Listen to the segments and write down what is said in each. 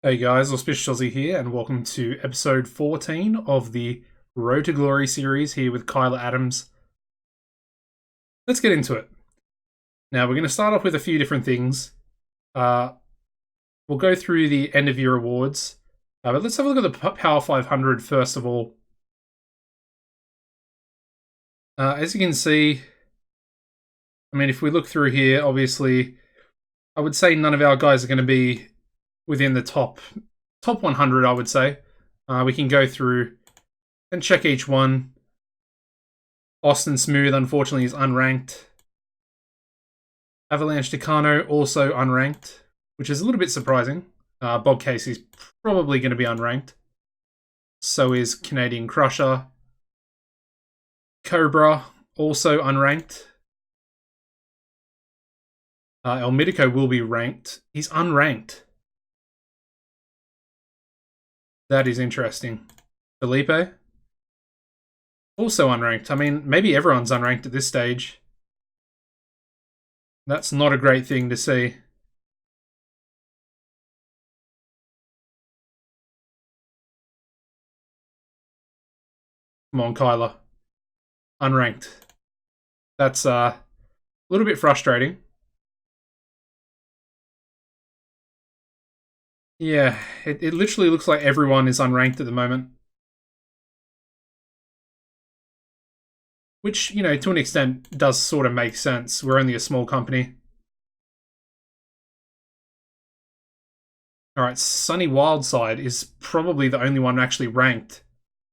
Hey guys, AuspiciousAussie here, and welcome to episode 14 of the Road to Glory series here with Kyla Adams. Let's get into it. Now, we're going to start off with a few different things. We'll go through the end of year awards, but let's have a look at the Power 500 first of all. As you can see, if we look through here, obviously, I would say none of our guys are going to be within the top 100, I would say. We can go through and check each one. Austin Smooth, unfortunately, is unranked. Avalanche Decano, also unranked, which is a little bit surprising. Bob Casey's probably going to be unranked. So is Canadian Crusher. Cobra, also unranked. El Mitico will be ranked. He's unranked. That is interesting. Felipe, also unranked. Maybe everyone's unranked at this stage. That's not a great thing to see. Come on, Kyla. Unranked. That's a little bit frustrating. Yeah, it literally looks like everyone is unranked at the moment. Which, to an extent does sort of make sense. We're only a small company. Alright, Sunny Wildside is probably the only one actually ranked.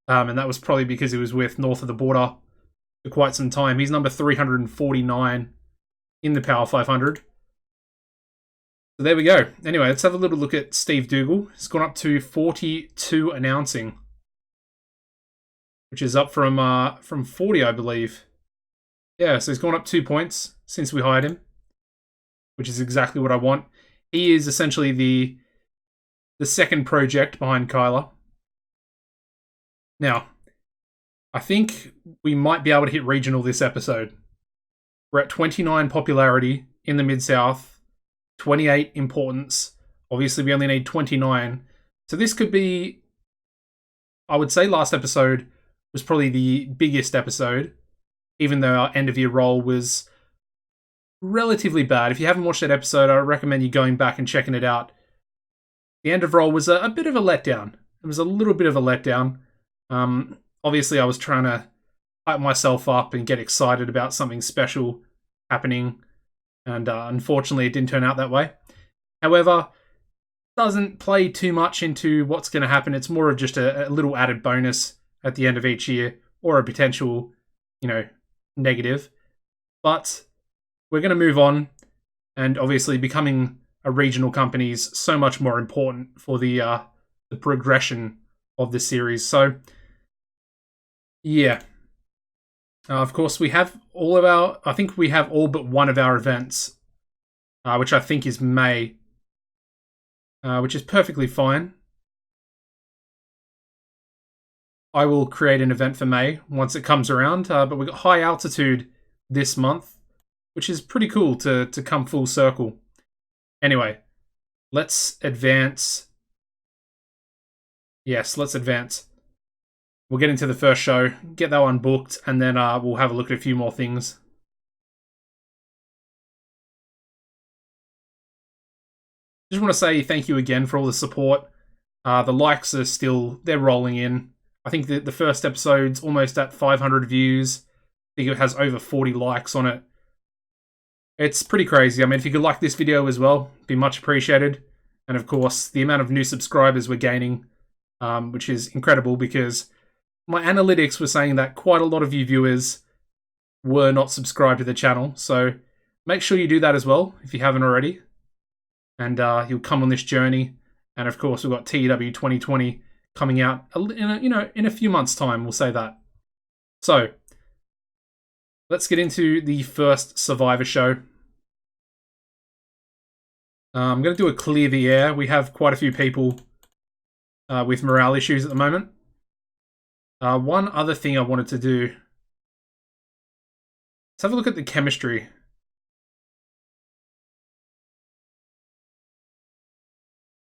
And that was probably because he was with North of the Border for quite some time. He's number 349 in the Power 500. So there we go. Anyway, let's have a little look at Steve Dougal. He's gone up to 42 announcing, which is up from 40, I believe. Yeah, so he's gone up 2 points since we hired him, which is exactly what I want. He is essentially the second project behind Kyla. Now, I think we might be able to hit regional this episode. We're at 29 popularity in the Mid-South. 28 importance. Obviously, we only need 29. So this could be, I would say last episode was probably the biggest episode, even though our end of year roll was relatively bad. If you haven't watched that episode, I recommend you going back and checking it out. The end of roll was a bit of a letdown. It was a little bit of a letdown. Obviously, I was trying to hype myself up and get excited about something special happening. And unfortunately, it didn't turn out that way. However, doesn't play too much into what's going to happen. It's more of just a little added bonus at the end of each year, or a potential, negative. But we're going to move on, and obviously becoming a regional company is so much more important for the progression of the series. So, yeah. Of course, we have I think we have all but one of our events, which I think is May, which is perfectly fine. I will create an event for May once it comes around, but we've got high altitude this month, which is pretty cool to come full circle. Anyway, let's advance. Yes, let's advance. We'll get into the first show, get that one booked, and then we'll have a look at a few more things. Just want to say thank you again for all the support. The likes are they're rolling in. I think the first episode's almost at 500 views. I think it has over 40 likes on it. It's pretty crazy. If you could like this video as well, it'd be much appreciated. And of course, the amount of new subscribers we're gaining, which is incredible because my analytics were saying that quite a lot of you viewers were not subscribed to the channel. So make sure you do that as well if you haven't already. And you'll come on this journey. And of course, we've got TEW 2020 coming out in a few months' time. We'll say that. So let's get into the first Survivor show. I'm going to do a clear the air. We have quite a few people with morale issues at the moment. One other thing I wanted to do. Let's have a look at the chemistry.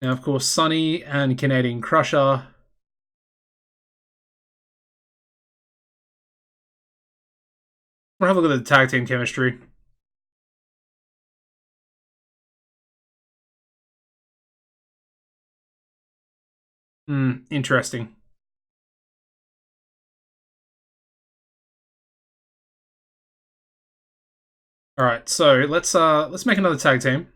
Now, of course, Sunny and Canadian Crusher. We'll have a look at the tag team chemistry. Interesting. All right, so let's make another tag team.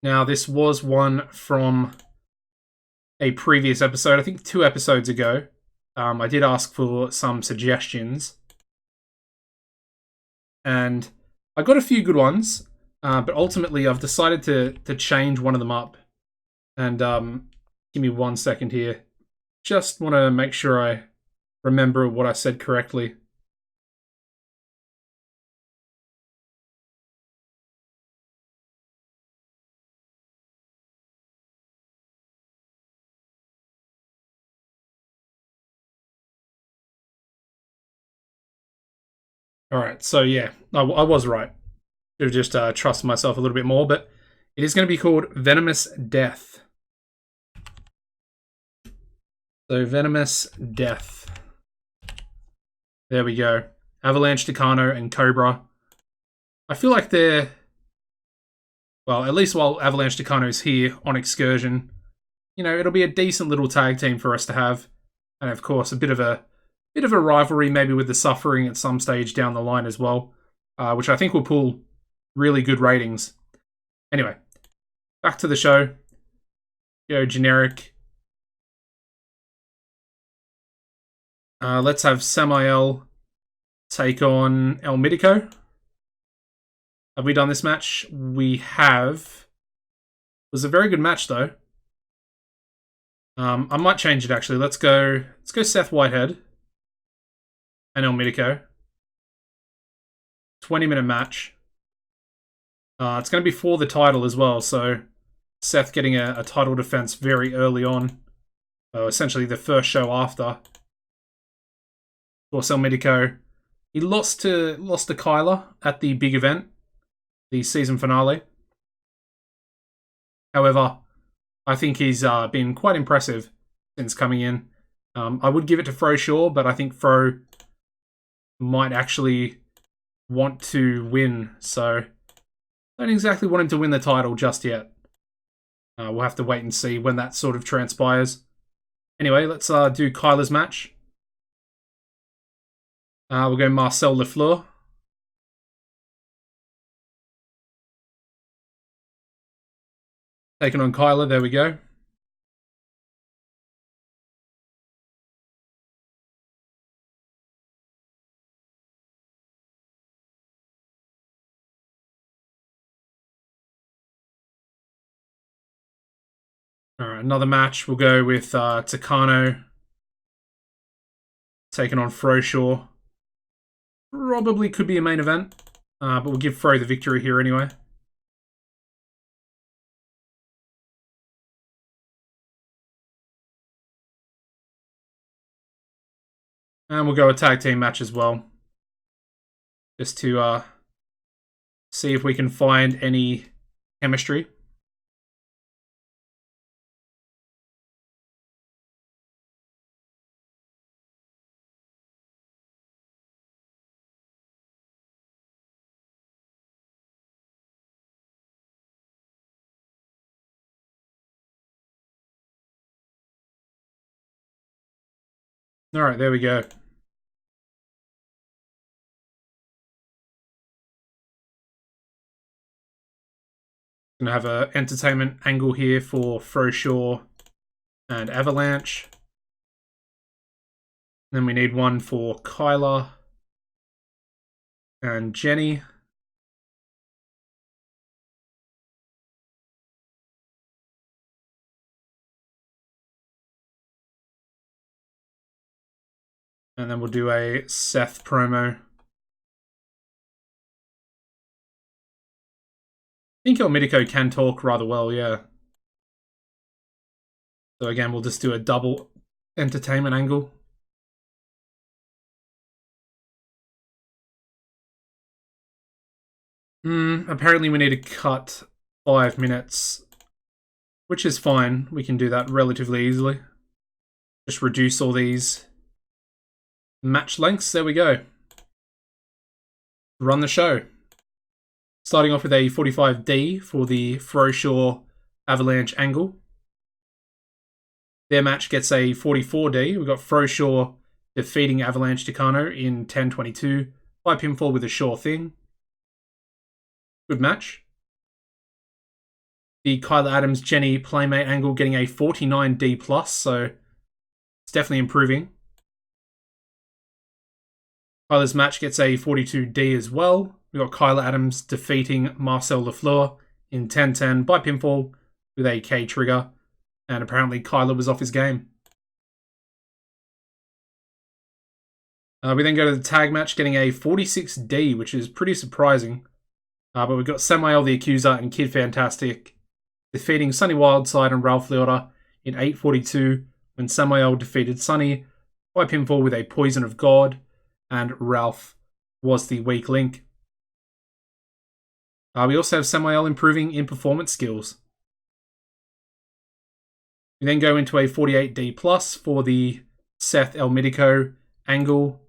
Now, this was one from a previous episode, I think 2 episodes ago. I did ask for some suggestions, and I got a few good ones, but ultimately I've decided to change one of them up. And give me 1 second here. Just want to make sure I remember what I said correctly. All right, so yeah, I was right. Should have just trusted myself a little bit more, but it is going to be called Venomous Death. So Venomous Death. There we go. Avalanche, Tucano, and Cobra. I feel like they're, well, at least while Avalanche Tucano's here on excursion, you know, it'll be a decent little tag team for us to have, and of course a bit of a rivalry maybe with the Suffering at some stage down the line as well, which I think will pull really good ratings. Anyway, back to the show. Go generic. Let's have Samael take on El Mitico. Have we done this match? We have. It was a very good match though. I might change it actually. Let's go Seth Whitehead and El Mitico. 20-minute match. It's going to be for the title as well, so Seth getting a title defense very early on. Essentially the first show after. Of course, El Mitico, he lost to Kyler at the big event, the season finale. However, I think he's been quite impressive since coming in. I would give it to Fro Shaw, but I think Fro might actually want to win, so I don't exactly want him to win the title just yet. We'll have to wait and see when that sort of transpires. Anyway, let's do Kyler's match. We'll go Marcel Lafleur. Taking on Kyler, there we go. Alright, another match. We'll go with Tucano taking on Froshaw. Probably could be a main event, but we'll give Fro the victory here anyway. And we'll go a tag team match as well. Just to see if we can find any chemistry. Alright, there we go. Gonna have an entertainment angle here for Froshaw and Avalanche. Then we need one for Kyler and Jenny. And then we'll do a Seth promo. I think El Mitico can talk rather well, yeah. So again, we'll just do a double entertainment angle. Apparently we need to cut 5 minutes which is fine. We can do that relatively easily. Just reduce all these match lengths. There we go. Run the show. Starting off with a 45D for the Froshaw Avalanche angle. Their match gets a 44D. We've got Froshaw defeating Avalanche Decano in 10:22 by pinfall with a sure thing. Good match. The Kyla Adams Jenny Playmate angle getting a 49D+, so it's definitely improving. Kyla's match gets a 42D as well. We've got Kyla Adams defeating Marcel Lafleur in 10:10 by pinfall with a K trigger, and apparently Kyla was off his game. We then go to the tag match, getting a 46D, which is pretty surprising. But we've got Samael the Accuser and Kid Fantastic defeating Sonny Wildside and Ralph Leota in 8:42 when Samael defeated Sonny by pinfall with a Poison of God, and Ralph was the weak link. We also have Samael improving in performance skills. We then go into a 48D+ for the Seth El Midico angle.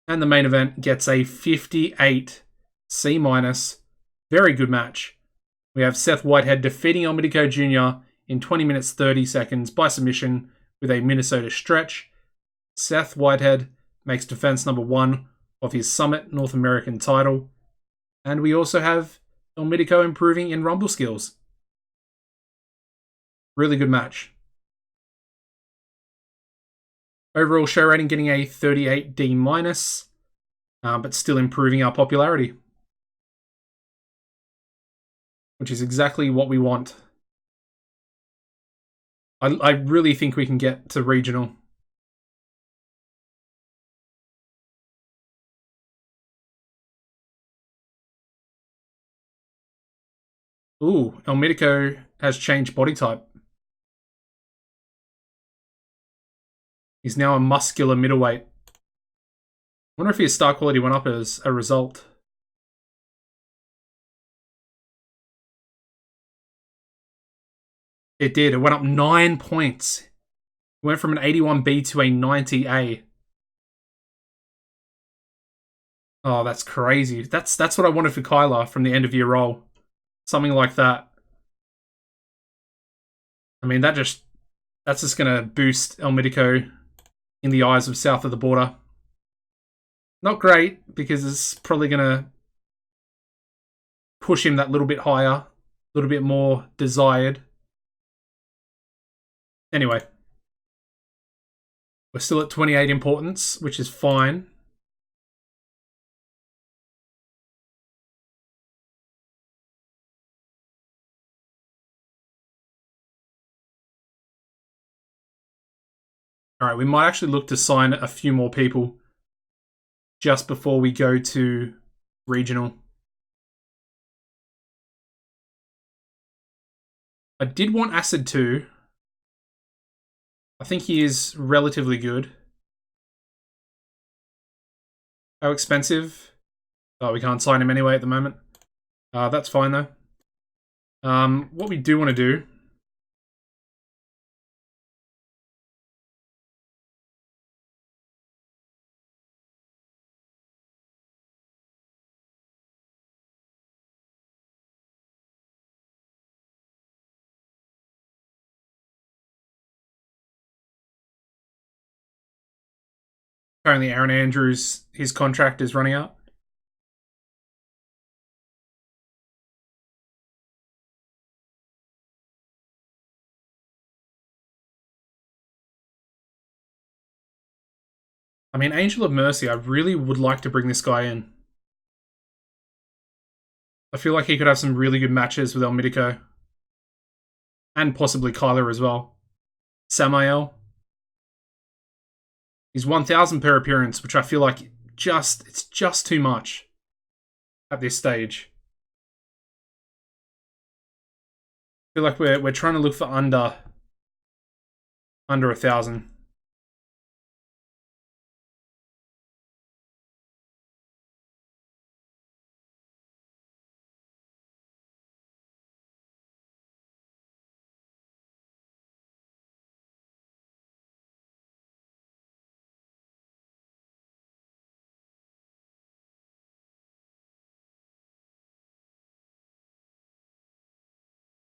And the main event gets a 58 C-. Very good match. We have Seth Whitehead defeating El Midico Jr. in 20 minutes 30 seconds by submission with a Minnesota stretch. Seth Whitehead makes defense number 1 of his Summit North American title. And we also have El Midico improving in rumble skills. Really good match. Overall show rating getting a 38D-, but still improving our popularity, which is exactly what we want. I really think we can get to regional. Ooh, El Midico has changed body type. He's now a muscular middleweight. I wonder if his star quality went up as a result. It did. It went up 9 points. It went from an 81B to a 90A. Oh, that's crazy. That's what I wanted for Kyla from the end of year roll. Something like that. I mean, that's just gonna boost El Midico in the eyes of south of the border. Not great, because it's probably gonna push him that little bit higher, a little bit more desired. Anyway, we're still at 28 importance, which is fine. All right, we might actually look to sign a few more people just before we go to regional. I did want Acid 2. I think he is relatively good. How expensive? Oh, we can't sign him anyway at the moment. That's fine though. What we do want to do apparently Aaron Andrews, his contract is running out. I mean, Angel of Mercy, I really would like to bring this guy in. I feel like he could have some really good matches with El Midico. And possibly Kyler as well. Samael. He's 1,000 per appearance, which I feel like it's just too much at this stage. I feel like we're trying to look for under 1,000.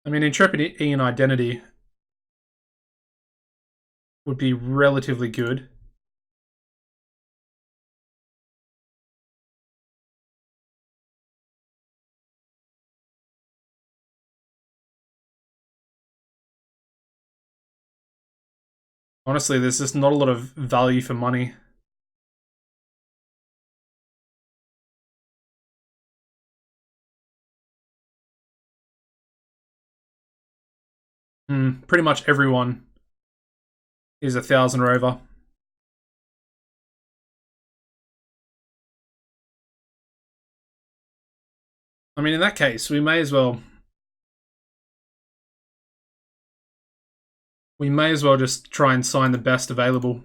I mean, Intrepid Ian Identity would be relatively good. Honestly, there's just not a lot of value for money. Pretty much everyone is 1,000 or over. I mean, in that case, we may as well just try and sign the best available.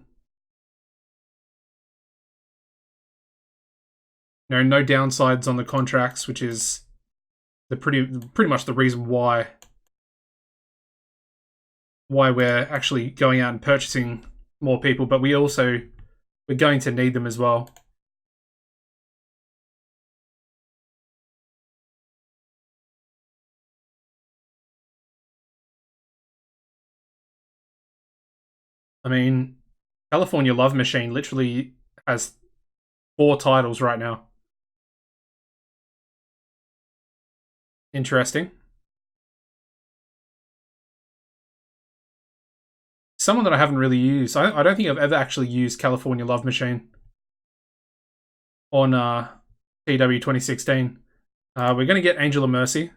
No downsides on the contracts, which is the pretty much the reason why we're actually going out and purchasing more people, but we're going to need them as well. I mean, California Love Machine literally has 4 titles right now. Interesting. Someone that I haven't really used. I don't think I've ever actually used California Love Machine on TEW 2016. We're going to get Angel of Mercy.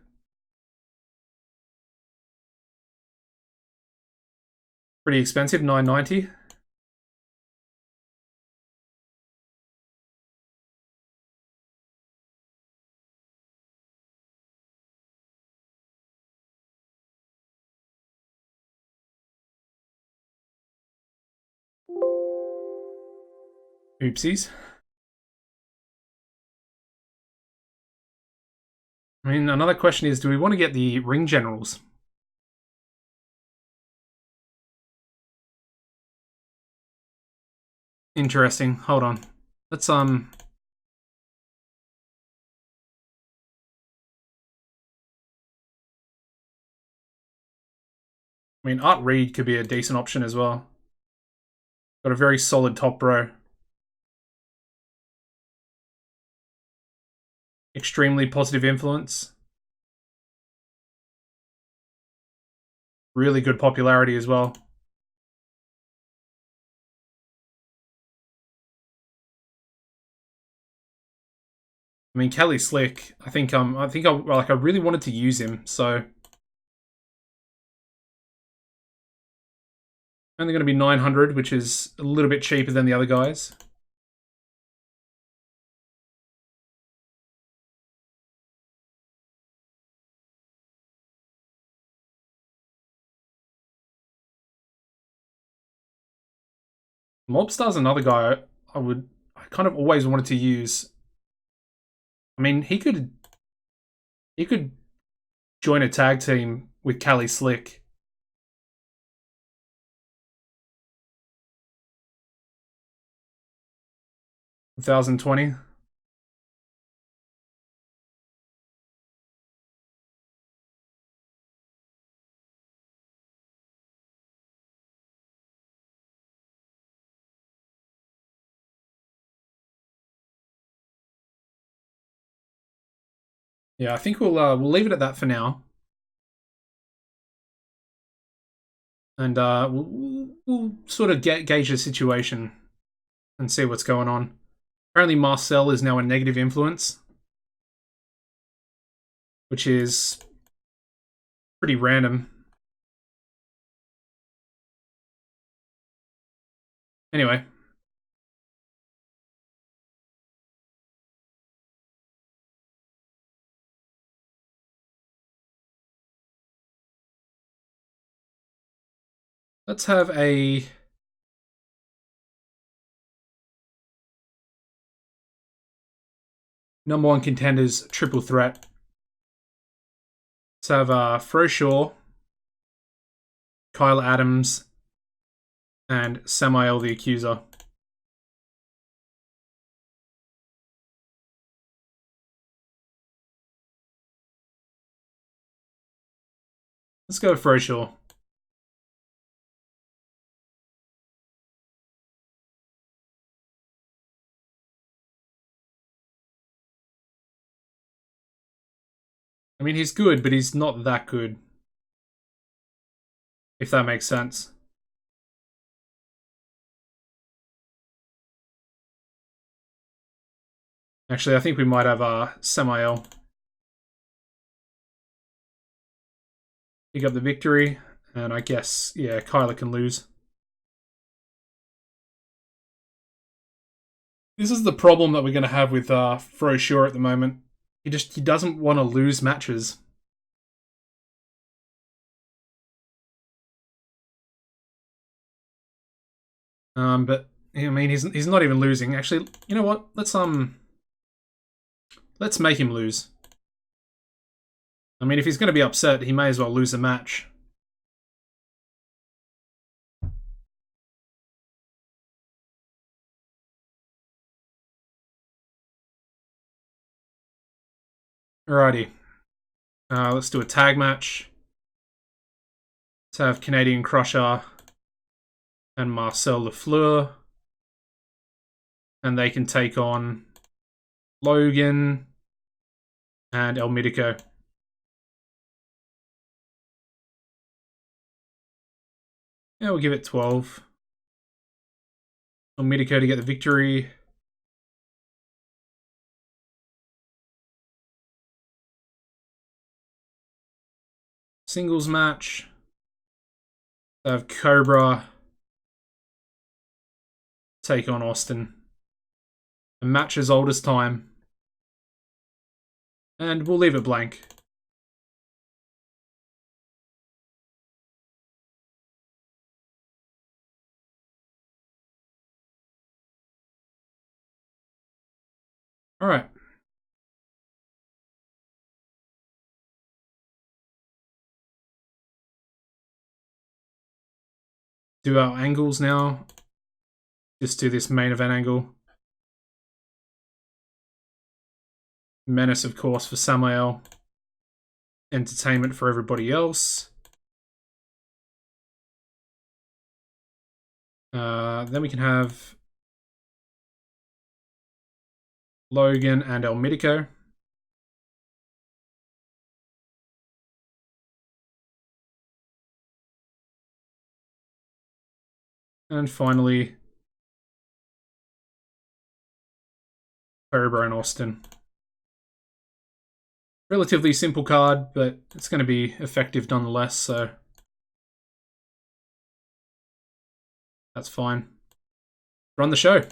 Pretty expensive, $9.90. Oopsies. I mean, another question is, do we want to get the Ring Generals? Interesting. Hold on. Let's I mean, Art Reed could be a decent option as well. Got a very solid top row. Extremely positive influence. Really good popularity as well. I mean, Kelly Slick. I really wanted to use him, so only going to be 900, which is a little bit cheaper than the other guys. Mobstar's another guy I kind of always wanted to use. I mean, he could join a tag team with Kelly Slick. $1,020. Yeah, I think we'll leave it at that for now, and we'll sort of gauge the situation and see what's going on. Apparently, Marcel is now a negative influence, which is pretty random. Anyway. Let's have a number 1 contenders triple threat. Let's have Froshaw, Kyle Adams, and Samael the Accuser. Let's go with Froshaw. I mean, he's good, but he's not that good. If that makes sense. Actually, I think we might have Samael pick up the victory. And I guess, yeah, Kyler can lose. This is the problem that we're going to have with Froshaw at the moment. He doesn't want to lose matches. But I mean, he's not even losing. Actually, you know what? Let's make him lose. I mean, if he's going to be upset, he may as well lose a match. Alrighty. Let's do a tag match. Let's have Canadian Crusher and Marcel Lafleur. And they can take on Logan and El Mitico. Yeah, we'll give it 12. El Mitico to get the victory. Singles match. They have Cobra take on Austin. A match as old as time. And we'll leave it blank. Alright. Do our angles now. Just do this main event angle. Menace, of course, for Samael. Entertainment for everybody else. Then we can have Logan and El Mitico. And finally, Cobra and Austin. Relatively simple card, but it's going to be effective nonetheless, so that's fine. Run the show.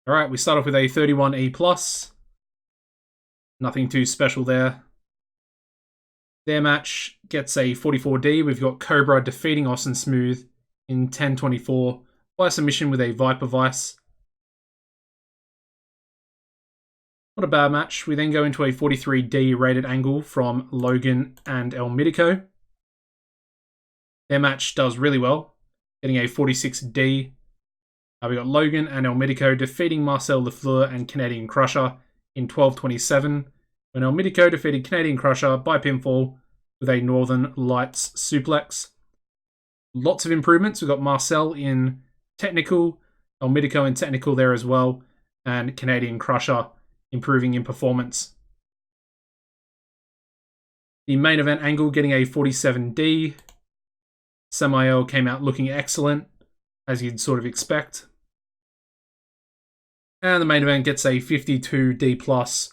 Alright, we start off with a 31E+. Nothing too special there. Their match gets a 44D. We've got Cobra defeating Austin Smooth in 10:24 by submission with a Viper Vice. Not a bad match. We then go into a 43D rated angle from Logan and El Mitico. Their match does really well, getting a 46D. We got Logan and El Mitico defeating Marcel Lafleur and Canadian Crusher in 12:27, when El Mitico defeated Canadian Crusher by pinfall with a Northern Lights suplex. Lots of improvements. We've got Marcel in technical, El Mitico in technical there as well, and Canadian Crusher improving in performance. The main event angle getting a 47D. Samael came out looking excellent, as you'd sort of expect. And the main event gets a 52D+,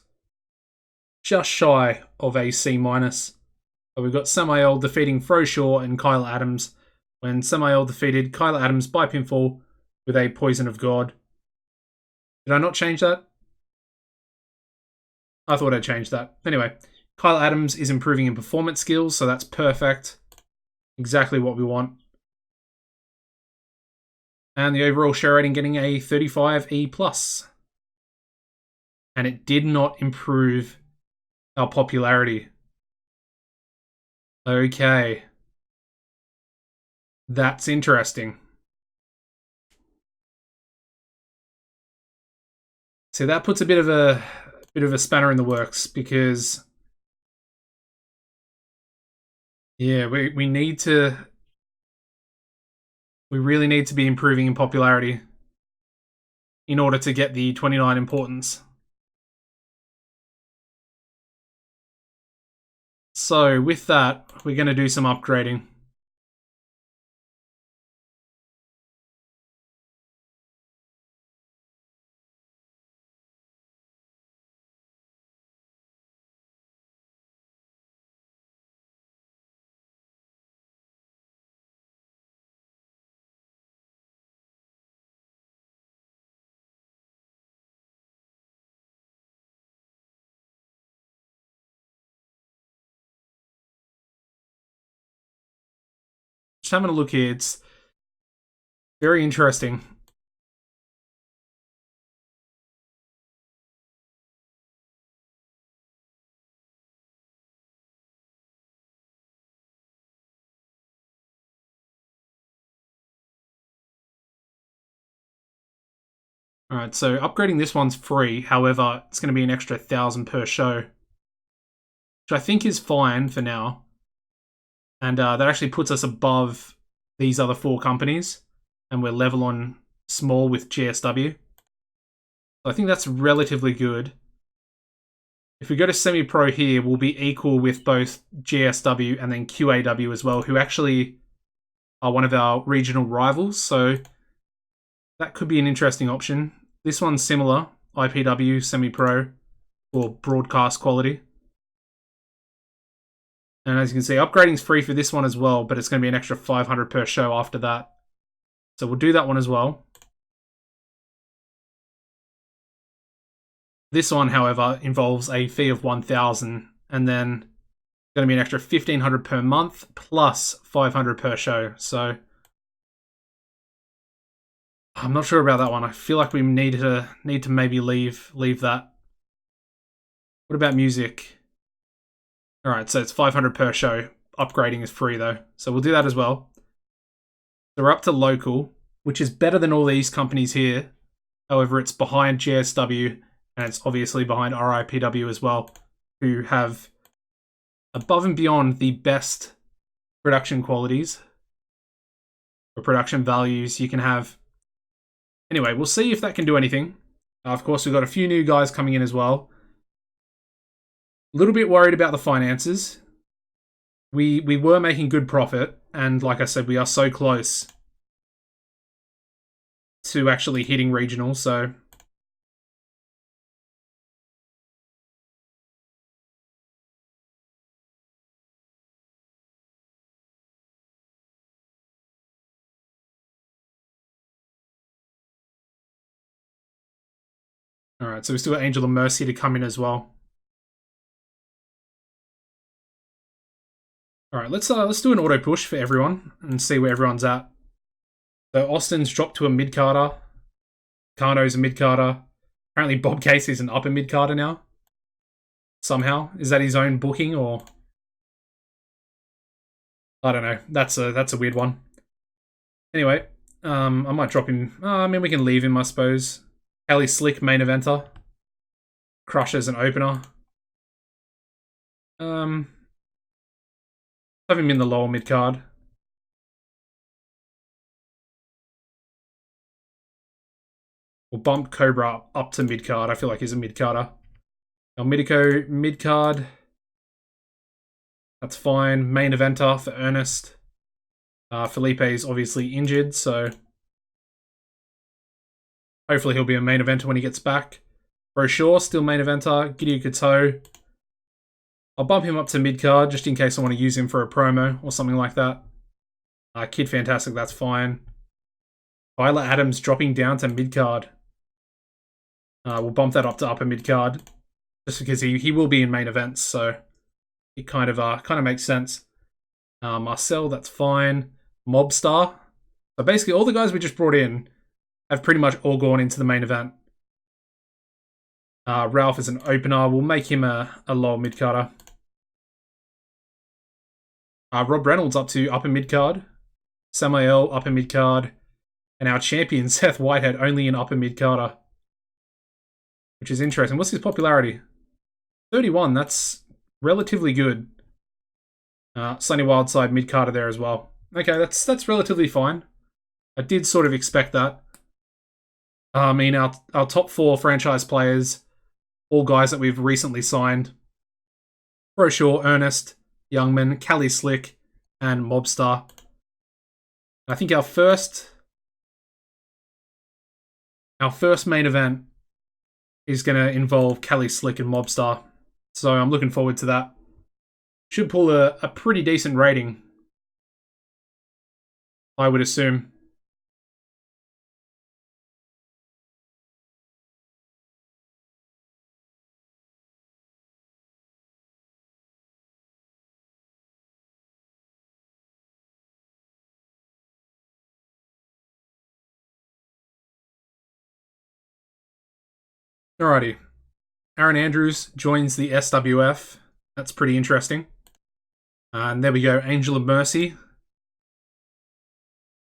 just shy of a C-. But we've got Samael defeating Froshaw and Kyle Adams, when Samael defeated Kyle Adams by pinfall with a Poison of God. Did I not change that? I thought I changed that. Anyway, Kyle Adams is improving in performance skills, so that's perfect. Exactly what we want. And the overall show rating getting a 35E+. And it did not improve our popularity. Okay. That's interesting. So that puts a bit of a spanner in the works, because Yeah, we need to. We really need to be improving in popularity in order to get the 29 importance. So with that, we're going to do some upgrading. Just having a look here. It's very interesting. Alright, so upgrading this one's free. However, it's going to be an extra 1,000 per show, which I think is fine for now. And that actually puts us above these other 4 companies. And we're level on small with GSW. So I think that's relatively good. If we go to semi-pro here, we'll be equal with both GSW and then QAW as well, who actually are one of our regional rivals. So that could be an interesting option. This one's similar, IPW, semi-pro, for broadcast quality. And as you can see, upgrading's free for this one as well, but it's going to be an extra 500 per show after that. So we'll do that one as well. This one, however, involves a fee of 1,000, and then going to be an extra 1,500 per month plus 500 per show. So I'm not sure about that one. I feel like we need to maybe leave that. What about music? All right, so it's 500 per show. Upgrading is free though, so we'll do that as well. So we're up to local, which is better than all these companies here. However, it's behind GSW, and it's obviously behind RIPW as well, who have above and beyond the best production qualities or production values you can have. Anyway, we'll see if that can do anything. Of course, we've got a few new guys coming in as well. A little bit worried about the finances. We were making good profit, and like I said, we are so close to actually hitting regional, so alright, so we still got Angel of Mercy to come in as well. Alright, let's do an auto push for everyone and see where everyone's at. So Austin's dropped to a mid-carder. Kano's a mid-carder. Apparently Bob Casey's an upper mid-carder now. Somehow. Is that his own booking, or I don't know. That's a weird one. Anyway, I might drop him. I mean, we can leave him, I suppose. Kelly Slick, main eventer. Crusher's an opener. Have him in the lower mid card. We'll bump Cobra up to mid card. I feel like he's a mid carder. El Midico mid card. That's fine. Main eventer for Ernest. Felipe is obviously injured, so hopefully he'll be a main eventer when he gets back. Brochure, still main eventer. Gideon Kato. I'll bump him up to mid card just in case I want to use him for a promo or something like that. Kid Fantastic, that's fine. Tyler Adams dropping down to mid card. We'll bump that up to upper mid card just because he will be in main events, so it kind of makes sense. Marcel, that's fine. Mobstar. So basically, all the guys we just brought in have pretty much all gone into the main event. Ralph is an opener. We'll make him a lower mid carder. Rob Reynolds up to upper mid card. Samuel upper mid card. And our champion, Seth Whitehead, only in upper mid carder. Which is interesting. What's his popularity? 31, that's relatively good. Sunny Wildside mid-carder there as well. Okay, that's relatively fine. I did sort of expect that. I mean, our top 4 franchise players, all guys that we've recently signed. Brochure, Ernest, Youngman, Cali Slick, and Mobstar. I think our first main event is going to involve Cali Slick and Mobstar. So I'm looking forward to that. Should pull a pretty decent rating, I would assume. Alrighty. Aaron Andrews joins the SWF. That's pretty interesting. And there we go. Angel of Mercy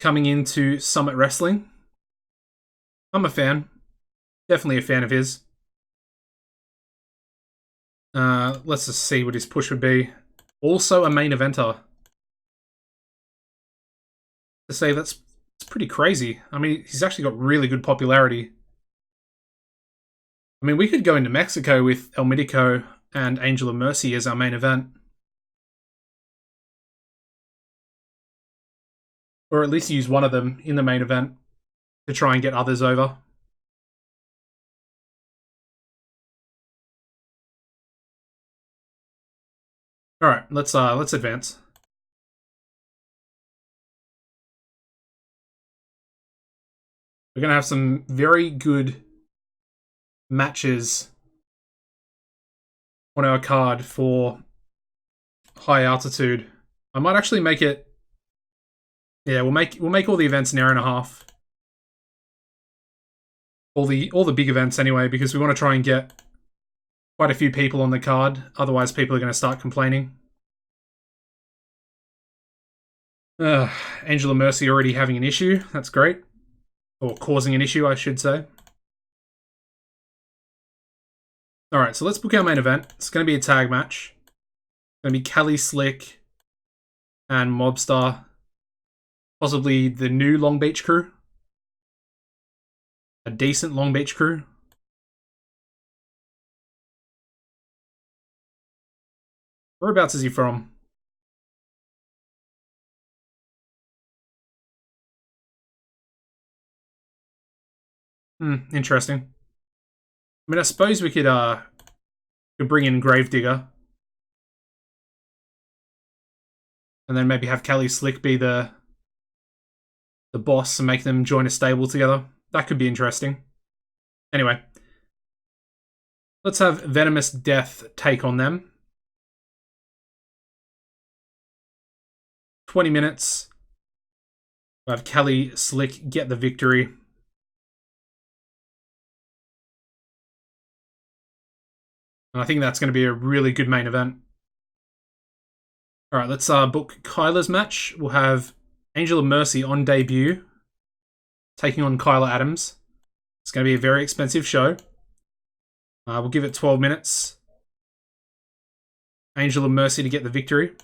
coming into Summit Wrestling. I'm a fan. Definitely a fan of his. Let's just see what his push would be. Also a main eventer. To say it's pretty crazy. I mean, he's actually got really good popularity. I mean, we could go into Mexico with El Mitico and Angel of Mercy as our main event. Or at least use one of them in the main event to try and get others over. Alright, let's advance. We're gonna have some very good matches on our card for high altitude. I might actually make it. Yeah, we'll make all the events an hour and a half. All the big events anyway, because we want to try and get quite a few people on the card. Otherwise, people are going to start complaining. Angel of Mercy already having an issue. That's great. Or causing an issue, I should say. Alright, so let's book our main event. It's going to be a tag match. It's going to be Cali Slick and Mobstar. Possibly the new Long Beach crew. A decent Long Beach crew. Whereabouts is he from? Interesting. I mean, I suppose we could bring in Gravedigger. And then maybe have Cali Slick be the boss and make them join a stable together. That could be interesting. Anyway. Let's have Venomous Death take on them. 20 minutes. We'll have Cali Slick get the victory. And I think that's going to be a really good main event. Alright, let's book Kyla's match. We'll have Angel of Mercy on debut, taking on Kyla Adams. It's going to be a very expensive show. We'll give it 12 minutes. Angel of Mercy to get the victory.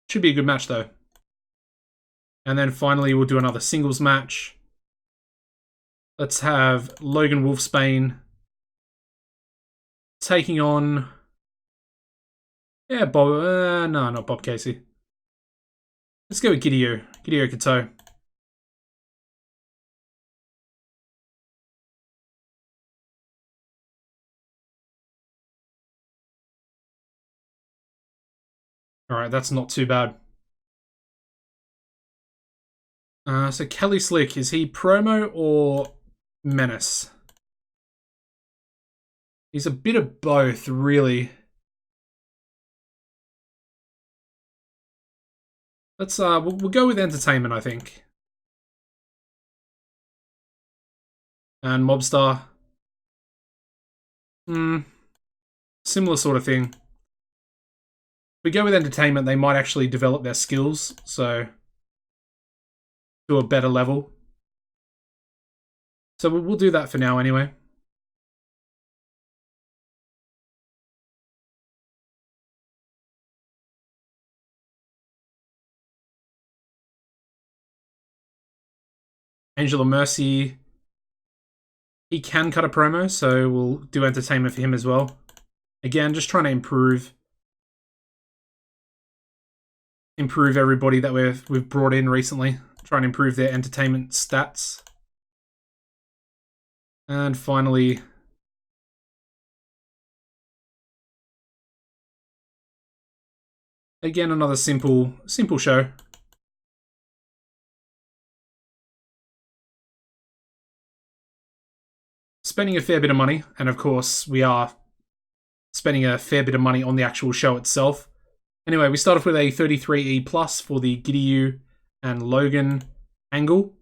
Should be a good match, though. And then finally, we'll do another singles match. Let's have Logan Wolfsbane taking on... Yeah, Bob... no, not Bob Casey. Let's go with Gideo. Gideo Kato. Alright, that's not too bad. So Cali Slick, is he promo or menace? He's a bit of both, really. Let's we'll go with entertainment, I think. And Mobstar. Similar sort of thing. If we go with entertainment, they might actually develop their skills, so to a better level. So we'll do that for now anyway. Angel of Mercy, he can cut a promo, so we'll do entertainment for him as well. Again, just trying to improve everybody that we've brought in recently. Trying to improve their entertainment stats. And finally, again, another simple show. Spending a fair bit of money, and of course, we are spending a fair bit of money on the actual show itself. Anyway, we start off with a 33E plus for the Greydogsoftware and Logan angle.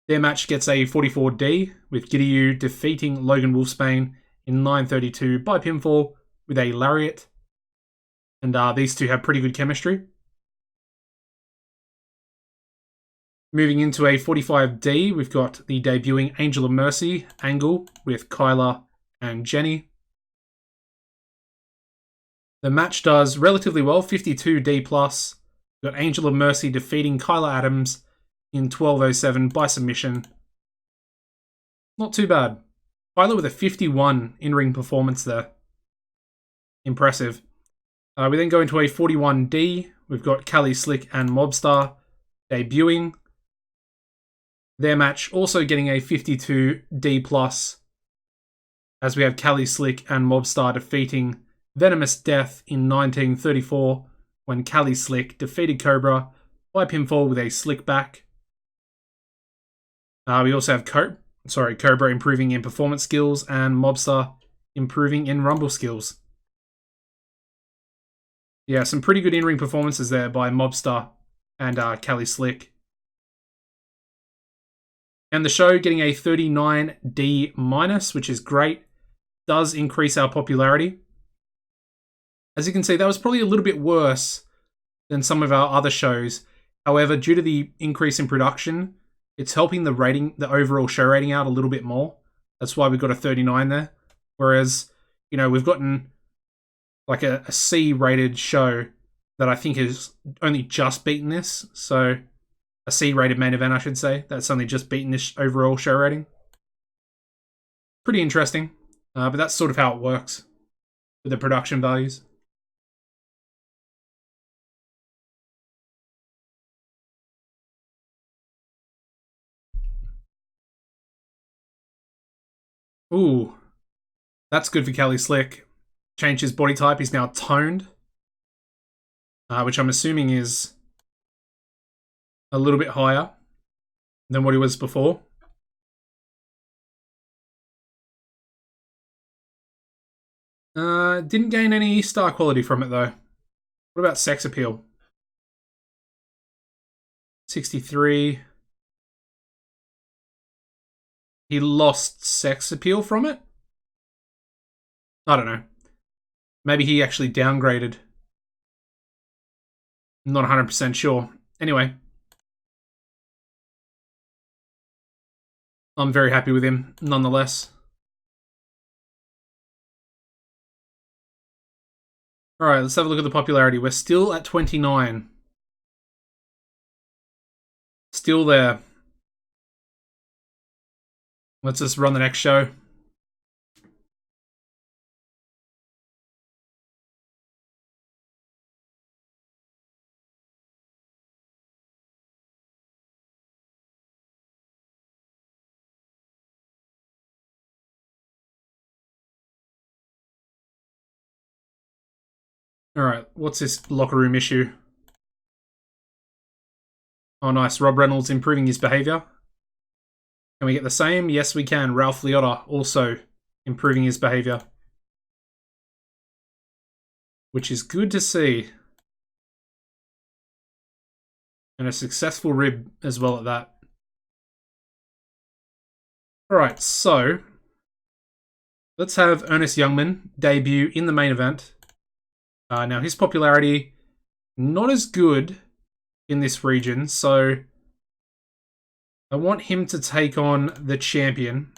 Their match gets a 44D, with Greydogsoftware defeating Logan Wolfsbane in 9:32 by pinfall with a lariat. And these two have pretty good chemistry. Moving into a 45D, we've got the debuting Angel of Mercy angle with Kyla and Jenny. The match does relatively well, 52D+. We've got Angel of Mercy defeating Kyla Adams in 12:07 by submission. Not too bad. Kyla with a 51 in-ring performance there. Impressive. We then go into a 41D. We've got Callie Slick and Mobstar debuting. Their match also getting a 52D+, as we have Callie Slick and Mobstar defeating Venomous Death in 1934 when Callie Slick defeated Cobra by pinfall with a slick back. We also have Cobra improving in performance skills and Mobstar improving in rumble skills. Yeah, some pretty good in-ring performances there by Mobstar and Callie Slick. And the show getting a 39D-, which is great. Does increase our popularity. As you can see, that was probably a little bit worse than some of our other shows. However, due to the increase in production, it's helping the overall show rating out a little bit more. That's why we got a 39 there. Whereas, we've gotten like a C-rated show that I think has only just beaten this. So a C-rated main event, I should say. That's only just beaten this overall show rating. Pretty interesting. But that's sort of how it works with the production values. Ooh, that's good for Callie Slick. Changed his body type. He's now toned, which I'm assuming is a little bit higher than what he was before. Didn't gain any star quality from it, though. What about sex appeal? 63. He lost sex appeal from it? I don't know. Maybe he actually downgraded. I'm not 100% sure. Anyway. I'm very happy with him, nonetheless. Alright, let's have a look at the popularity. We're still at 29. Still there. Let's just run the next show. Alright, what's this locker room issue? Oh, nice. Rob Reynolds improving his behavior. Can we get the same? Yes, we can. Ralph Liotta also improving his behavior, which is good to see. And a successful rib as well at that. Alright, so let's have Ernest Youngman debut in the main event. Now, his popularity, not as good in this region, so I want him to take on the champion.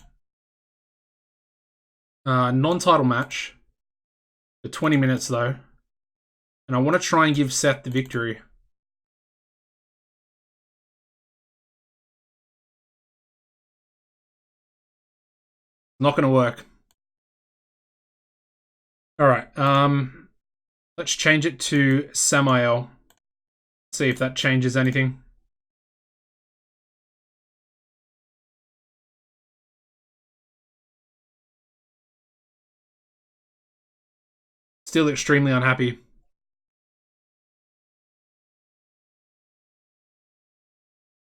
Non-title match for 20 minutes, though. And I want to try and give Seth the victory. Not going to work. All right. Let's change it to Samael. See if that changes anything. Still extremely unhappy.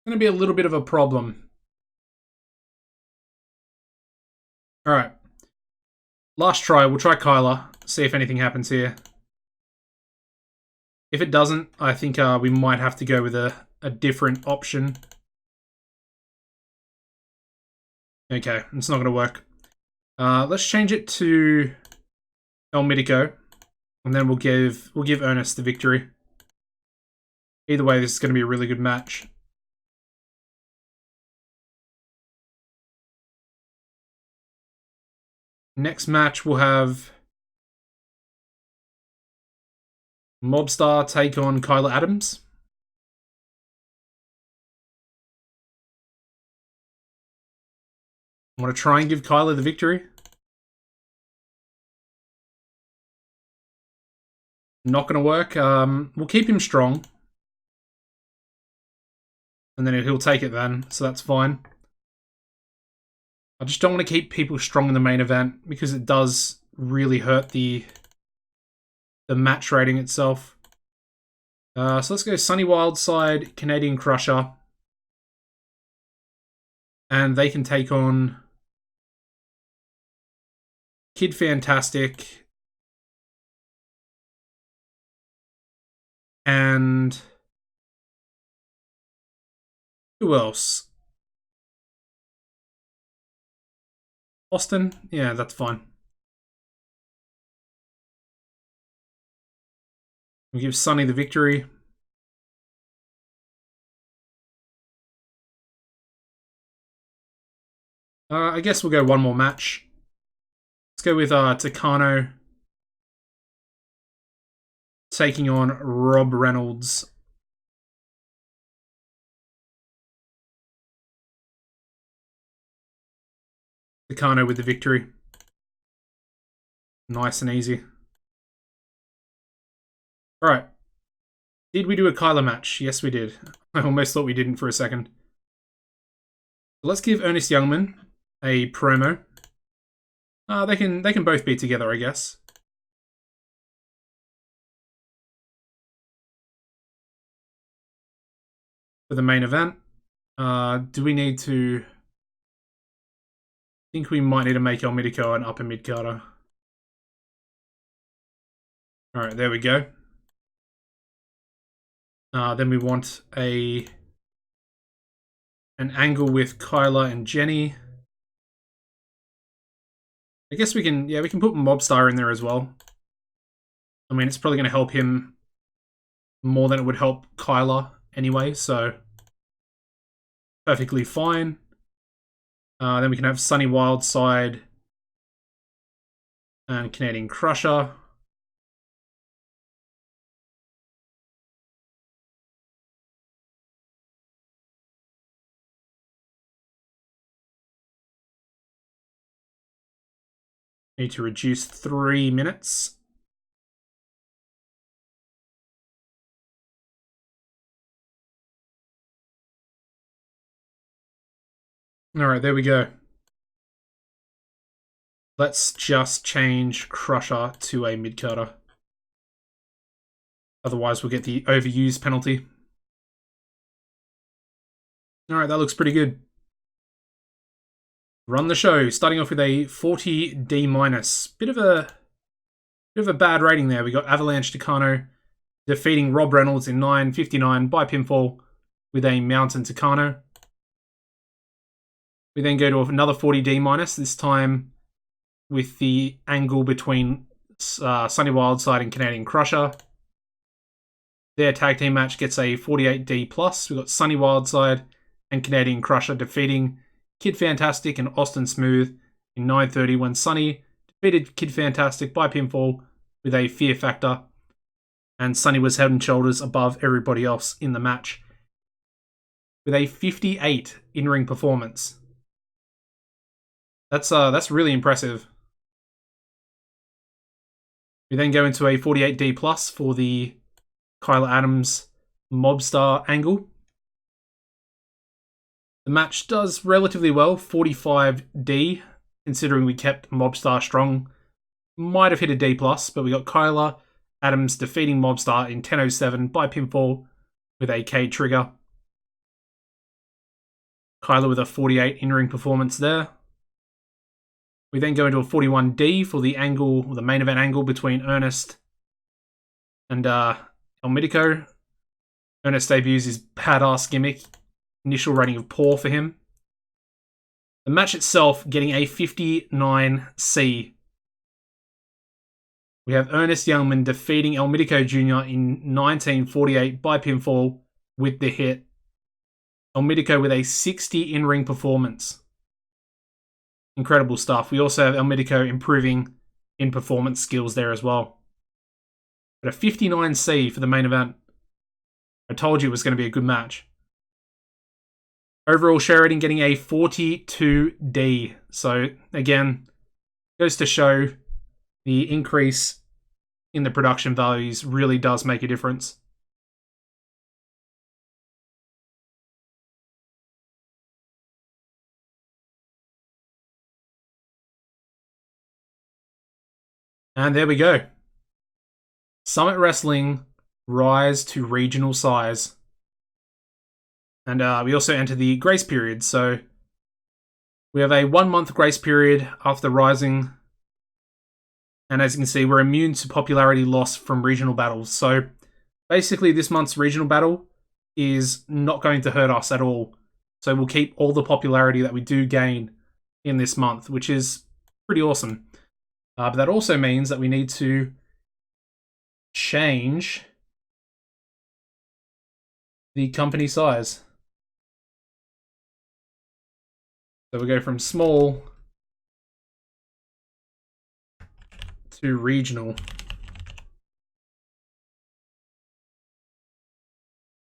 Going to be a little bit of a problem. All right. Last try. We'll try Kyler. See if anything happens here. If it doesn't, I think we might have to go with a different option. Okay, it's not going to work. Let's change it to El Mitico, and then we'll give Ernest the victory. Either way, this is going to be a really good match. Next match, we'll have Mobstar take on Kyler Adams. I want to try and give Kyler the victory. Not going to work. We'll keep him strong. And then he'll take it then, so that's fine. I just don't want to keep people strong in the main event because it does really hurt the match rating itself. So let's go Sunny Wildside, Canadian Crusher. And they can take on Kid Fantastic and who else? Austin? Yeah, that's fine. We'll give Sunny the victory. I guess we'll go one more match. Let's go with Takano taking on Rob Reynolds. Takano with the victory. Nice and easy. Alright. Did we do a Kyler match? Yes, we did. I almost thought we didn't for a second. Let's give Ernest Youngman a promo. They can both be together, I guess. For the main event. Do we need to... I think we might need to make El Mitico an upper mid-carder. Alright, there we go. Then we want an angle with Kyler and Jenny. I guess we can put Mobstar in there as well. I mean, it's probably going to help him more than it would help Kyler anyway, so perfectly fine. Then we can have Sunny Wildside and Canadian Crusher. Need to reduce 3 minutes. Alright, there we go. Let's just change Crusher to a mid-carder. Otherwise, we'll get the overuse penalty. Alright, that looks pretty good. Run the show, starting off with a 40 D-. Bit of a bad rating there. We got Avalanche Takano defeating Rob Reynolds in 9:59 by pinfall with a Mountain Takano. We then go to another 40 D-, this time with the angle between Sunny Wildside and Canadian Crusher. Their tag team match gets a 48 D+. We've got Sunny Wildside and Canadian Crusher defeating Kid Fantastic and Austin Smooth in 9:30 when Sunny defeated Kid Fantastic by pinfall with a Fear Factor. And Sunny was head and shoulders above everybody else in the match with a 58 in-ring performance. That's really impressive. We then go into a 48D plus for the Kyla Adams Mobstar angle. The match does relatively well, 45D, considering we kept Mobstar strong. Might have hit a D+, but we got Kyla Adams defeating Mobstar in 10:07 by pinfall with a K trigger. Kyla with a 48 in-ring performance there. We then go into a 41D for the angle, the main event angle between Ernest and El Mitico. Ernest debuts his badass gimmick. Initial rating of poor for him. The match itself getting a 59C. We have Ernest Youngman defeating El Mitico Jr. in 1948 by pinfall with the hit. El Mitico with a 60 in-ring performance. Incredible stuff. We also have El Mitico improving in performance skills there as well. But a 59C for the main event. I told you it was going to be a good match. Overall share rating getting a 42D. So again, goes to show the increase in the production values really does make a difference. And there we go. Summit Wrestling rise to regional size. And we also enter the grace period. So we have a 1-month grace period after rising. And as you can see, we're immune to popularity loss from regional battles. So basically, this month's regional battle is not going to hurt us at all. So we'll keep all the popularity that we do gain in this month, which is pretty awesome. But that also means that we need to change the company size. So we go from small to regional.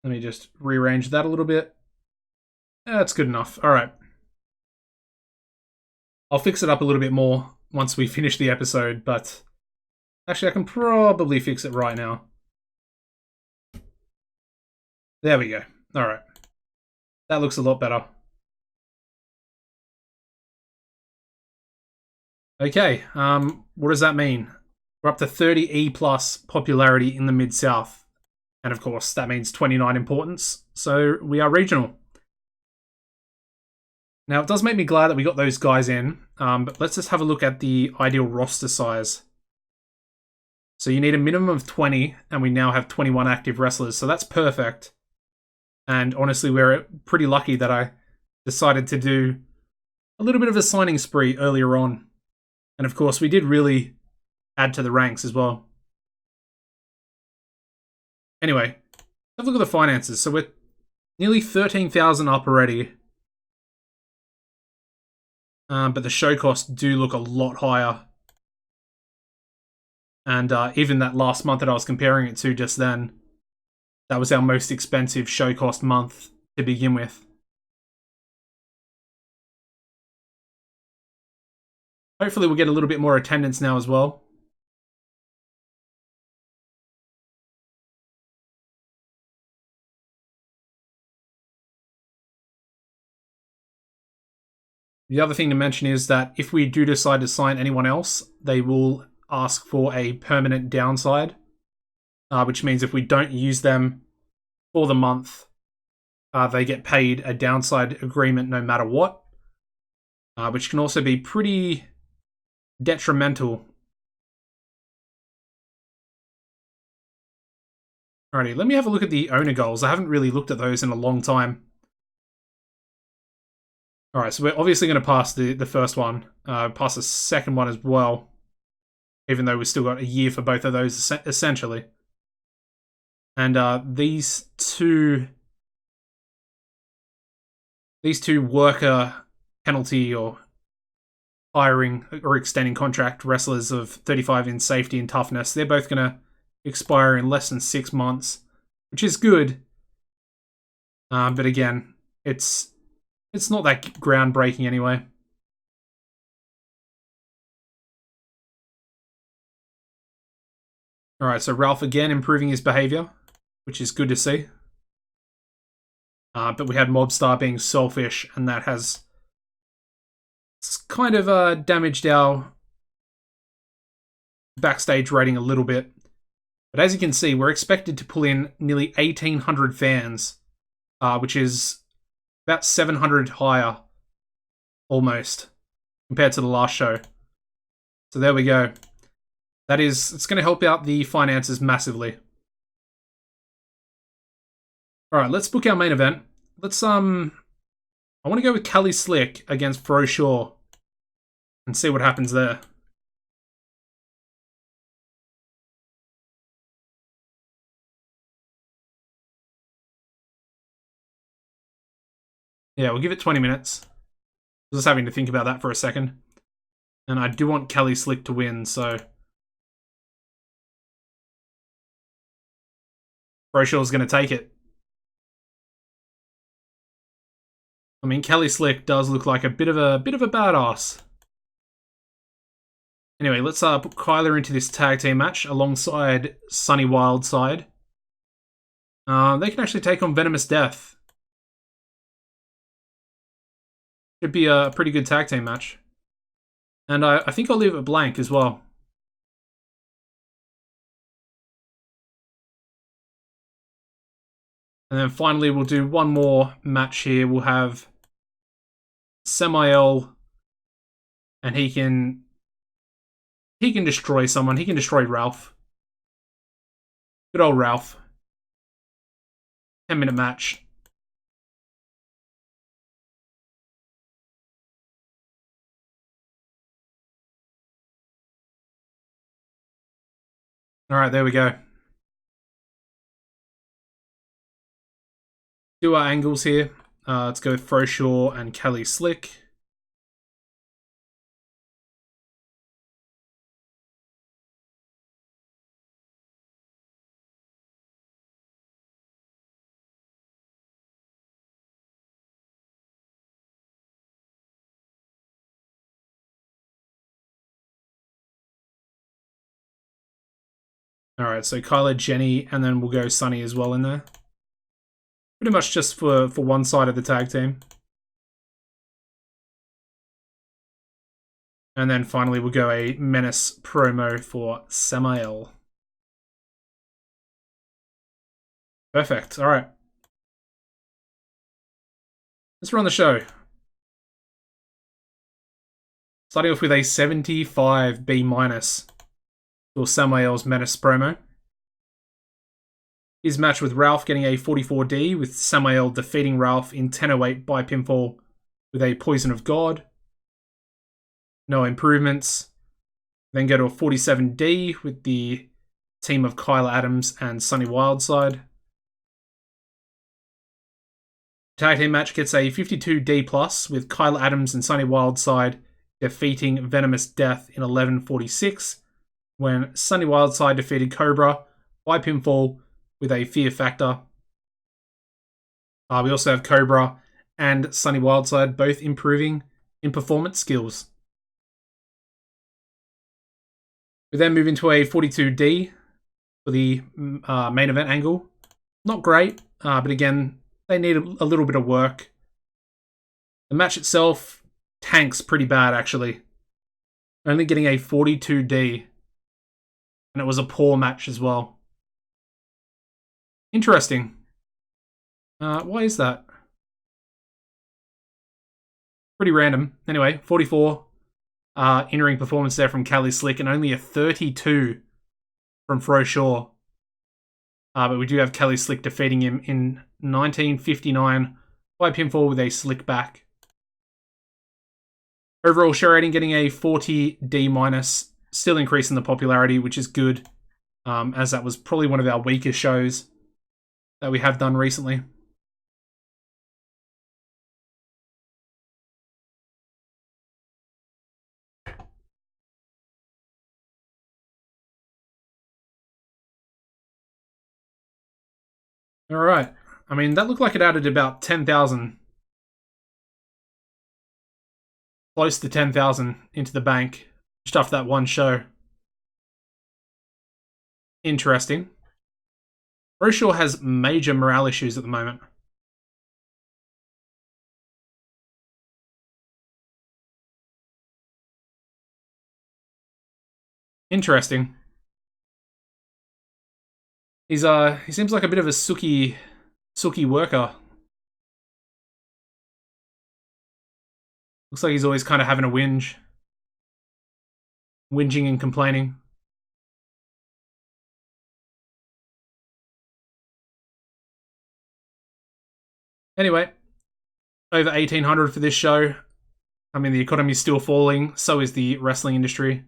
Let me just rearrange that a little bit. That's good enough. All right. I'll fix it up a little bit more once we finish the episode, but actually I can probably fix it right now. There we go. All right. That looks a lot better. Okay, what does that mean? We're up to 30E plus popularity in the Mid-South. And of course, that means 29 importance. So we are regional. Now, it does make me glad that we got those guys in. But let's just have a look at the ideal roster size. So you need a minimum of 20, and we now have 21 active wrestlers. So that's perfect. And honestly, we're pretty lucky that I decided to do a little bit of a signing spree earlier on. And of course, we did really add to the ranks as well. Anyway, have a look at the finances. So we're nearly 13,000 up already. But the show costs do look a lot higher. And even that last month that I was comparing it to just then, that was our most expensive show cost month to begin with. Hopefully we'll get a little bit more attendance now as well. The other thing to mention is that if we do decide to sign anyone else, they will ask for a permanent downside, which means if we don't use them for the month, they get paid a downside agreement no matter what, which can also be pretty detrimental. Alrighty, let me have a look at the owner goals. I haven't really looked at those in a long time. Alright, so we're obviously going to pass the first one, pass the second one as well, even though we've still got a year for both of those, essentially. And these two worker penalty or hiring or extending contract wrestlers of 35 in safety and toughness, they're both going to expire in less than 6 months, which is good. But again, it's not that groundbreaking anyway. Alright, so Ralph again improving his behavior, which is good to see. But we had Mobstar being selfish, and that has kind of damaged our backstage rating a little bit. But as you can see, we're expected to pull in nearly 1,800 fans, which is about 700 higher, almost, compared to the last show. So there we go. It's going to help out the finances massively. Alright, let's book our main event. I want to go with Callie Slick against Fro Shaw and see what happens there. Yeah, we'll give it 20 minutes. Just having to think about that for a second. And I do want Callie Slick to win, so Fro Shaw's going to take it. I mean, Callie Slick does look like a bit of a badass. Anyway, let's put Kyler into this tag team match alongside Sunny Wildside. They can actually take on Venomous Death. Should be a pretty good tag team match. And I think I'll leave it blank as well. And then finally, we'll do one more match here. We'll have Samael, and he can destroy someone. He can destroy Ralph. Good old Ralph. 10-minute match. Alright, there we go. Do our angles here. Let's go with Fro Shaw and Callie Slick. Alright, so Kyler, Jenny, and then we'll go Sunny as well in there. Pretty much just for one side of the tag team. And then finally we'll go a Menace promo for Samael. Perfect, alright. Let's run the show. Starting off with a 75 B- for Samael's Menace promo. His match with Ralph getting a 44D, with Samael defeating Ralph in 10:08 by pinfall with a Poison of God. No improvements. Then go to a 47D with the team of Kyla Adams and Sunny Wildside. Tag team match gets a 52D+, with Kyla Adams and Sunny Wildside defeating Venomous Death in 11:46, when Sunny Wildside defeated Cobra by pinfall with a Fear Factor. We also have Cobra and Sunny Wildside both improving in performance skills. We then move into a 42D for the main event angle. Not great, but again, they need a little bit of work. The match itself tanks pretty bad, actually. Only getting a 42D. And it was a poor match as well. Interesting. Why is that? Pretty random. Anyway, 44 in-ring performance there from Callie Slick, and only a 32 from Fro Shaw. But we do have Callie Slick defeating him in 19:59 by pinfall with a slick back. Overall show rating getting a 40D-, still increasing the popularity, which is good, as that was probably one of our weaker shows that we have done recently. Alright. I mean, that looked like it added about 10,000. Close to 10,000 into the bank just after that one show. Interesting. Brayshaw has major morale issues at the moment. Interesting. He seems like a bit of a sooky worker. Looks like he's always kind of having a whinging and complaining. Anyway, over 1800 for this show. I mean, the economy's still falling. So is the wrestling industry.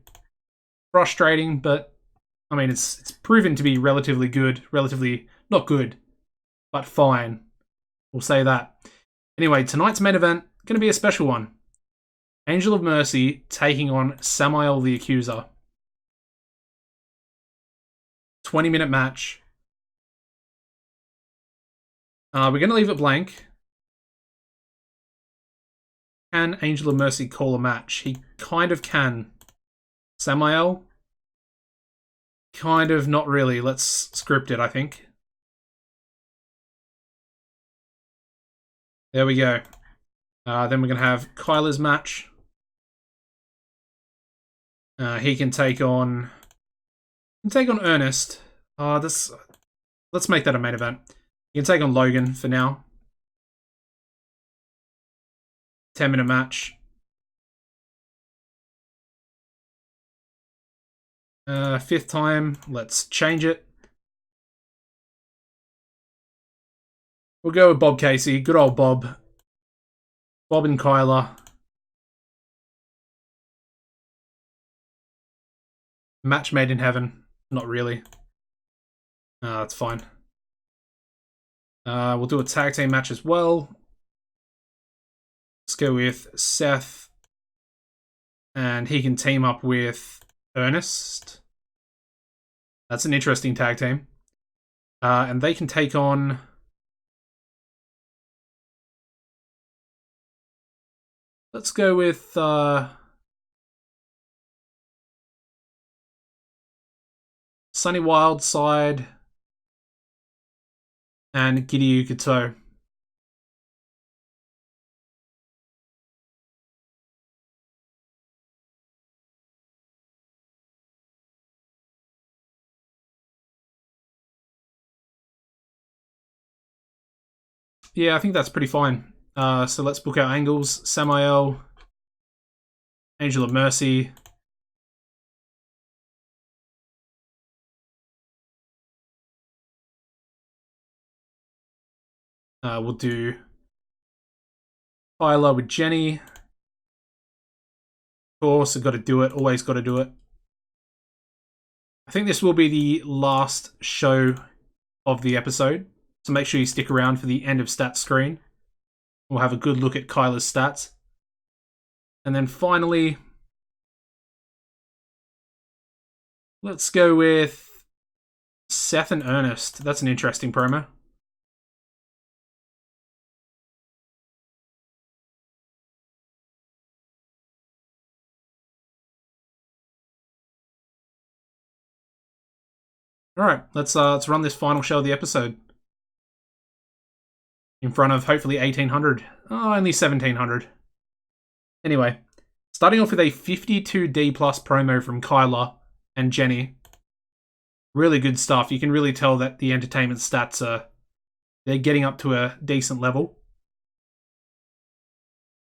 Frustrating, but I mean, it's proven to be relatively good. Relatively not good, but fine. We'll say that. Anyway, tonight's main event going to be a special one. Angel of Mercy taking on Samael the Accuser. 20-minute match. We're going to leave it blank. Can Angel of Mercy call a match? He kind of can. Samael? Kind of not really. Let's script it, I think. There we go. Then we're going to have Kyler's match. He can take on Ernest. Let's make that a main event. He can take on Logan for now. 10-minute match. Fifth time. Let's change it. We'll go with Bob Casey. Good old Bob. Bob and Kyler. Match made in heaven. Not really. That's fine. We'll do a tag team match as well. Let's go with Seth. And he can team up with Ernest. That's an interesting tag team. And they can take on... Let's go with... Sunny Wildside and Gideon Kato. Yeah, I think that's pretty fine. So let's book our angles. Samael, Angel of Mercy. We'll do Kyler with Jenny. Of course, I've got to do it. Always got to do it. I think this will be the last show of the episode. So make sure you stick around for the end of stats screen. We'll have a good look at Kyler's stats. And then finally, let's go with Seth and Ernest. That's an interesting promo. All right, let's run this final show of the episode in front of hopefully 1800. Oh, only 1700. Anyway, starting off with a 52D plus promo from Kyler and Jenny. Really good stuff. You can really tell that the entertainment stats they're getting up to a decent level.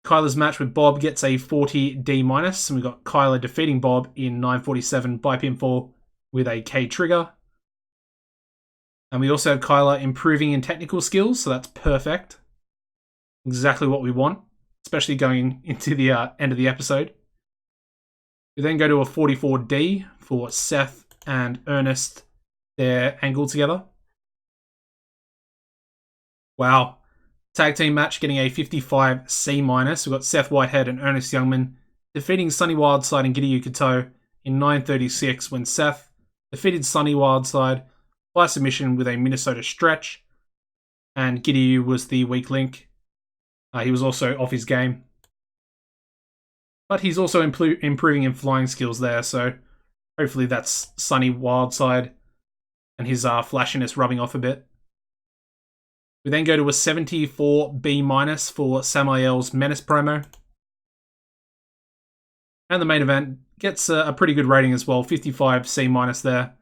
Kyler's match with Bob gets a 40D minus, and we've got Kyler defeating Bob in 947 by pinfall with a K trigger. And we also have Kyler improving in technical skills, so that's perfect. Exactly what we want, especially going into the end of the episode. We then go to a 44D for Seth and Ernest. They're angled together. Wow. Tag team match getting a 55C minus. We've got Seth Whitehead and Ernest Youngman defeating Sunny Wildside and Gideon Kato in 936 when Seth defeated Sunny Wildside by submission with a Minnesota stretch, and Gideon was the weak link. He was also off his game, but he's also improving in flying skills there, so hopefully that's Sunny Wildside and his flashiness rubbing off a bit. We then go to a 74 B- for Samael's Menace promo. And the main event gets a pretty good rating as well, 55 C- there.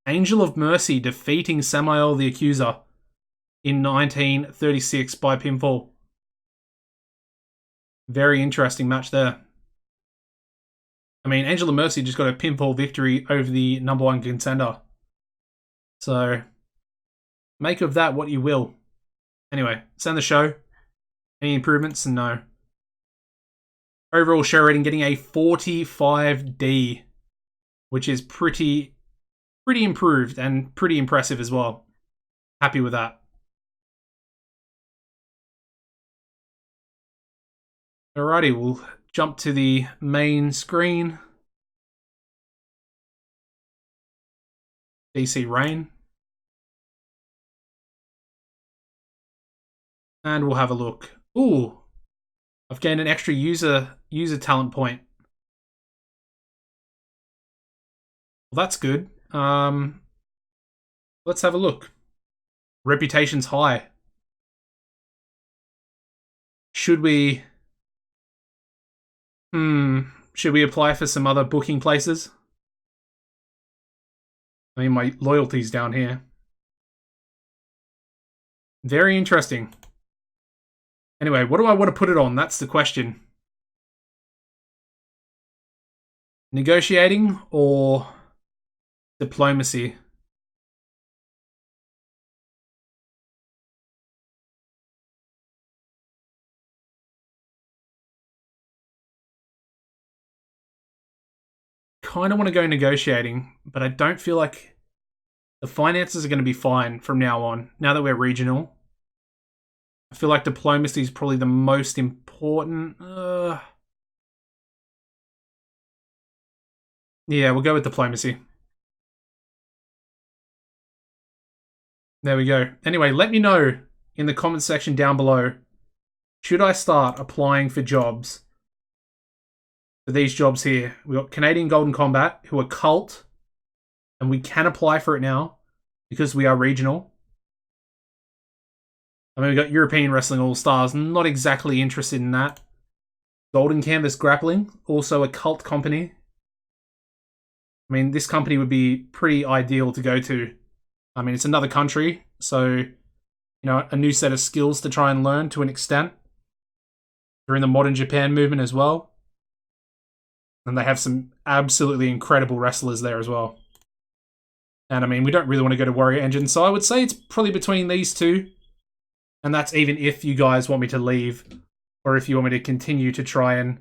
Angel of Mercy defeating Samael the Accuser in 1936 by pinfall. Very interesting match there. I mean, Angel of Mercy just got a pinfall victory over the #1 contender. So, make of that what you will. Anyway, send the show. Any improvements? No. Overall show rating getting a 45D, which is pretty improved and pretty impressive as well. Happy with that. Alrighty, we'll jump to the main screen. DC Rain. And we'll have a look. Ooh, I've gained an extra user talent point. Well, that's good. Let's have a look. Reputation's high. Should we apply for some other booking places? I mean, my loyalty's down here. Very interesting. Anyway, what do I want to put it on? That's the question. Negotiating or diplomacy? Kind of want to go negotiating, but I don't feel like the finances are going to be fine from now on, now that we're regional. I feel like diplomacy is probably the most important. Yeah, we'll go with diplomacy. There we go. Anyway, let me know in the comments section down below, should I start applying for jobs? For these jobs here. We've got Canadian Golden Combat, who are cult, and we can apply for it now because we are regional. I mean, we've got European Wrestling All-Stars, not exactly interested in that. Golden Canvas Grappling, also a cult company. I mean, this company would be pretty ideal to go to. I mean, it's another country, so, you know, a new set of skills to try and learn to an extent. They're in the modern Japan movement as well. And they have some absolutely incredible wrestlers there as well. And I mean, we don't really want to go to Warrior Engine, so I would say it's probably between these two. And that's even if you guys want me to leave, or if you want me to continue to try and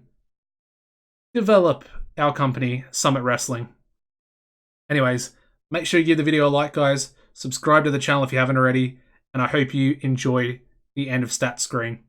develop our company, Summit Wrestling. Anyways, make sure you give the video a like, guys. Subscribe to the channel if you haven't already. And I hope you enjoy the end of stat screen.